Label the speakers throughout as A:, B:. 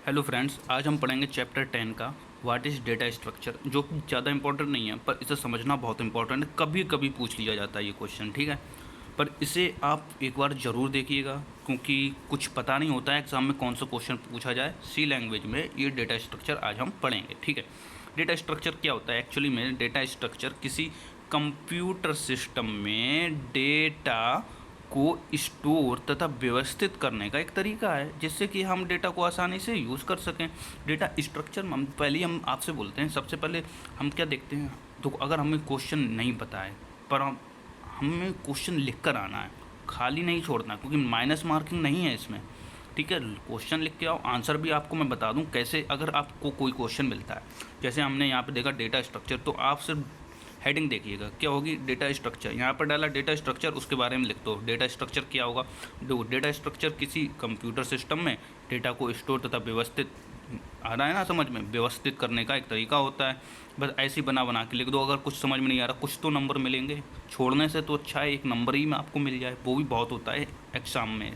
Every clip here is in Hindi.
A: हेलो फ्रेंड्स, आज हम पढ़ेंगे चैप्टर 10 का व्हाट इज़ डेटा स्ट्रक्चर, जो कि ज़्यादा इंपॉर्टेंट नहीं है पर इसे समझना बहुत इंपॉर्टेंट है। कभी कभी पूछ लिया जाता है ये क्वेश्चन, ठीक है। पर इसे आप एक बार ज़रूर देखिएगा, क्योंकि कुछ पता नहीं होता है एग्ज़ाम में कौन सा क्वेश्चन पूछा जाए। सी लैंग्वेज में ये डेटा स्ट्रक्चर आज हम पढ़ेंगे, ठीक है। डेटा स्ट्रक्चर क्या होता है? एक्चुअली में डेटा स्ट्रक्चर किसी कंप्यूटर सिस्टम में डेटा को स्टोर तथा व्यवस्थित करने का एक तरीका है, जिससे कि हम डेटा को आसानी से यूज़ कर सकें। डेटा स्ट्रक्चर हम आपसे बोलते हैं, सबसे पहले हम क्या देखते हैं। तो अगर हमें क्वेश्चन नहीं पता है, पर हमें क्वेश्चन लिख कर आना है, खाली नहीं छोड़ना, क्योंकि माइनस मार्किंग नहीं है इसमें, ठीक है। क्वेश्चन लिख के आओ, आंसर भी आपको मैं बता दूं कैसे। अगर आपको कोई क्वेश्चन मिलता है, जैसे हमने यहाँ पे देखा डेटा स्ट्रक्चर, तो आप सिर्फ हेडिंग देखिएगा क्या होगी, डेटा स्ट्रक्चर। यहाँ पर डाला डेटा स्ट्रक्चर, उसके बारे में लिख दो डेटा स्ट्रक्चर क्या होगा। देखो, डेटा स्ट्रक्चर किसी कंप्यूटर सिस्टम में डेटा को स्टोर तथा व्यवस्थित, आ रहा है ना समझ में, व्यवस्थित करने का एक तरीका होता है। बस ऐसे ही बना बना के लिख दो। अगर कुछ समझ में नहीं आ रहा, कुछ तो नंबर मिलेंगे, छोड़ने से तो अच्छा है एक नंबर ही में आपको मिल जाए, वो भी बहुत होता है एग्जाम में,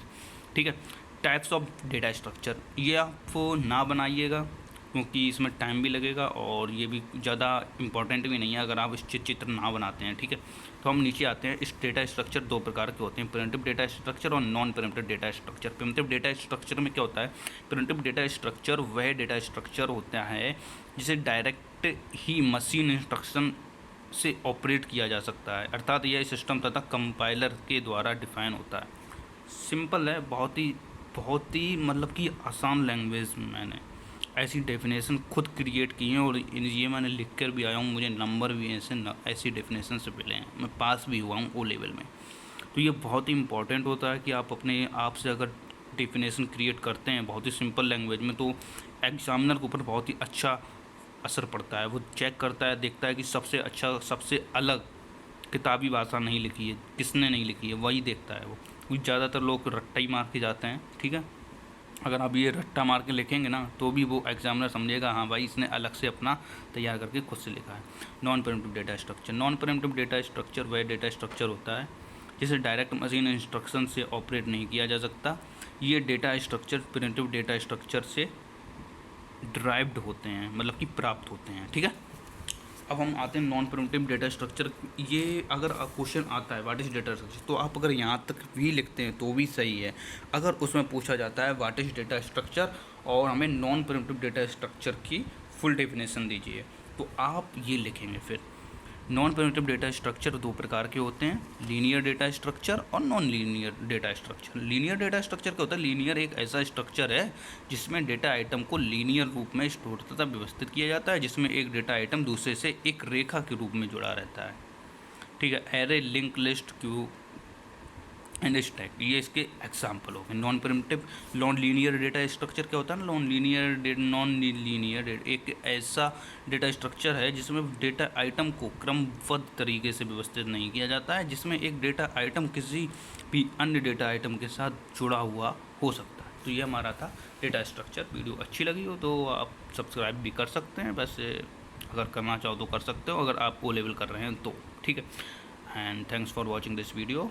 A: ठीक है। टाइप्स ऑफ डेटा स्ट्रक्चर, ये आप ना बनाइएगा, क्योंकि इसमें टाइम भी लगेगा और ये भी ज़्यादा इंपॉर्टेंट भी नहीं है अगर आप इस चित्र ना बनाते हैं, ठीक है। तो हम नीचे आते हैं। इस डेटा स्ट्रक्चर दो प्रकार के होते हैं, प्रिमिटिव डेटा स्ट्रक्चर और non primitive data structure. Primitive data structure में क्या होता है? प्रिमिटिव डेटा स्ट्रक्चर वह डेटा स्ट्रक्चर होता है जिसे डायरेक्ट ही मशीन इंस्ट्रक्शन से ऑपरेट किया जा सकता है, अर्थात यह सिस्टम तथा कंपाइलर के द्वारा डिफाइन होता है। सिंपल है, बहुत ही मतलब कि आसान लैंग्वेज में मैंने ऐसी डेफिनेशन खुद क्रिएट की हैं, और ये मैंने लिख कर भी आया हूँ। मुझे नंबर भी ऐसी डेफिनेशन से मिले हैं, मैं पास भी हुआ हूँ ओ लेवल में। तो ये बहुत ही इंपॉर्टेंट होता है कि आप अपने आप से अगर डेफिनेशन क्रिएट करते हैं बहुत ही सिंपल लैंग्वेज में, तो एग्जामिनर के ऊपर बहुत ही अच्छा असर पड़ता है। वो चेक करता है, देखता है कि सबसे अच्छा, सबसे अलग किताबी भाषा नहीं लिखी है, किसने नहीं लिखी है, वही देखता है वो। क्योंकि ज़्यादातर लोग रट्टा ही मार के जाते हैं, ठीक है। अगर आप ये रट्टा मार के लिखेंगे ना, तो भी वो एग्जामिनर समझेगा हाँ भाई इसने अलग से अपना तैयार करके खुद से लिखा है। Non primitive data structure, non primitive data structure वह डेटा स्ट्रक्चर होता है जिसे डायरेक्ट मशीन इंस्ट्रक्शन से ऑपरेट नहीं किया जा सकता। ये data structure primitive data structure से ड्राइव्ड होते हैं, मतलब कि प्राप्त होते हैं, ठीक है। अब हम आते हैं नॉन प्रिमिटिव डेटा स्ट्रक्चर। ये अगर क्वेश्चन आता है व्हाट इज़ डेटा स्ट्रक्चर, तो आप अगर यहाँ तक भी लिखते हैं तो भी सही है। अगर उसमें पूछा जाता है व्हाट इज़ डेटा स्ट्रक्चर और हमें नॉन प्रिमिटिव डेटा स्ट्रक्चर की फुल डेफिनेशन दीजिए, तो आप ये लिखेंगे फिर। नॉन प्रिमिटिव डेटा स्ट्रक्चर दो प्रकार के होते हैं, लीनियर डेटा स्ट्रक्चर और non linear data structure. Linear data structure क्या होता है? लीनियर एक ऐसा स्ट्रक्चर है जिसमें डेटा आइटम को लीनियर रूप में स्टोर तथा व्यवस्थित किया जाता है, जिसमें एक डेटा आइटम दूसरे से एक रेखा के रूप में जुड़ा रहता है, ठीक है। Array, link list, Q and stack, ये इसके एग्जाम्पल हो गए। Non primitive, non linear data structure क्या होता है ना, नॉन लीनियर एक ऐसा डेटा स्ट्रक्चर है जिसमें डेटा आइटम को क्रमबद्ध तरीके से व्यवस्थित नहीं किया जाता है, जिसमें एक डेटा आइटम किसी भी अन्य डेटा आइटम के साथ जुड़ा हुआ हो सकता है। तो ये हमारा था डेटा स्ट्रक्चर। वीडियो अच्छी लगी हो तो आप सब्सक्राइब भी कर सकते हैं, वैसे अगर करना चाहो तो कर सकते हो, अगर आप ओ लेवल कर रहे हैं तो, ठीक है। And thanks for watching this video.